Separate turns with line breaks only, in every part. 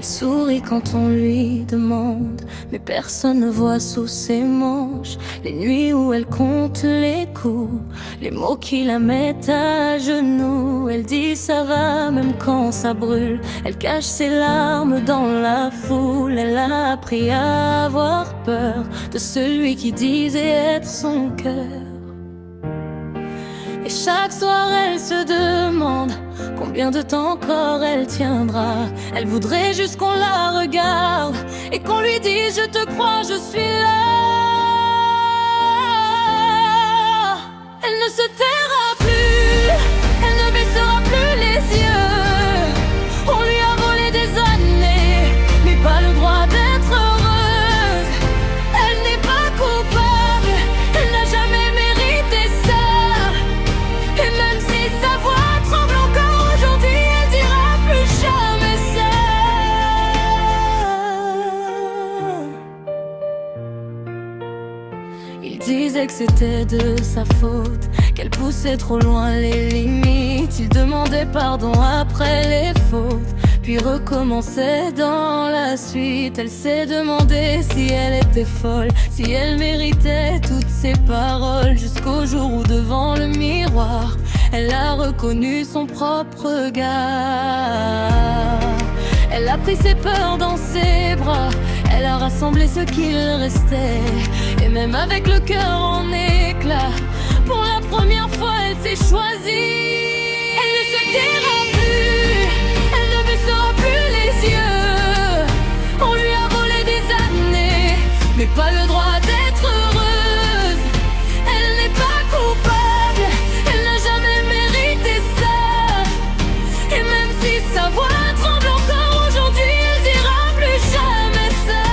sourit quand on lui demande, mais personne ne voit sous ses manches les nuits où elle compte les coups, les mots qui la mettent à genoux. Elle dit ça va même quand ça brûle, elle cache ses larmes dans la foule. Elle a appris à avoir peur de celui qui disait être son cœur. Et chaque soir elle se demande combien de temps encore elle tiendra. Elle voudrait juste qu'on la regarde et qu'on lui dise je te crois, je suis là. Elle ne se taira plus, elle ne baissera plus les yeux. On lui a volé des années, mais pas le droit d'être heureuse. Elle n'est pas coupable, elle n'a jamais mérité ça. Et même si sa voix tremble encore aujourd'hui, elle dira plus jamais ça. Il disait que c'était de sa faute, qu'elle poussait trop loin les limites. Il demandait pardon après les fautes, puis recommençait dans la suite. Elle s'est demandé si elle était folle, si elle méritait toutes ces paroles, jusqu'au jour où devant le miroir elle a reconnu son propre regard. Elle a pris ses peurs dans ses bras, elle a rassemblé ce qu'il restait, et même avec le cœur en éclats, pour la première fois elle s'est choisie. Elle ne se taira plus, elle ne baissera plus les yeux. On lui a volé des années, mais pas le droit d'être heureuse. Elle n'est pas coupable, elle n'a jamais mérité ça. Et même si sa voix tremble encore aujourd'hui, elle dira plus jamais ça.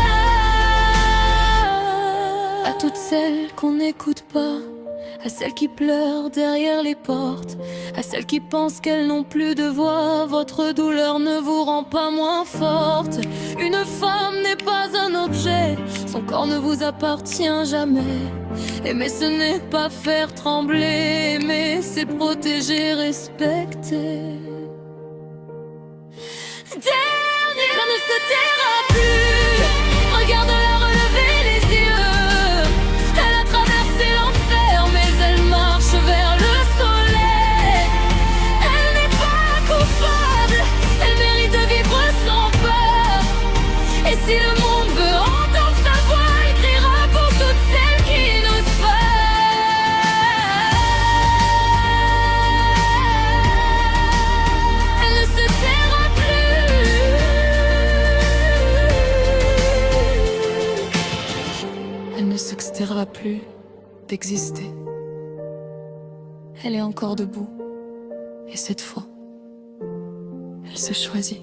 À toutes celles qu'on n'écoute pas, à celles qui pleurent derrière les portes, à celles qui pensent qu'elles n'ont plus de voix, votre douleur ne vous rend pas moins forte. Une femme n'est pas un objet, son corps ne vous appartient jamais. Aimer ce n'est pas faire trembler, aimer c'est protéger, respecter. Dernière ne se taira plus, regarde-la relever les yeux. Elle a traversé l'enfer, mais elle marche vers le soleil. Elle n'est pas coupable, elle mérite de vivre sans peur. Et si le monde veut entendre sa voix, il criera pour toutes celles qui n'osent pas. Elle ne se taira plus. Elle ne s'extirera plus d'exister. Elle est encore debout, et cette fois, elle se choisit.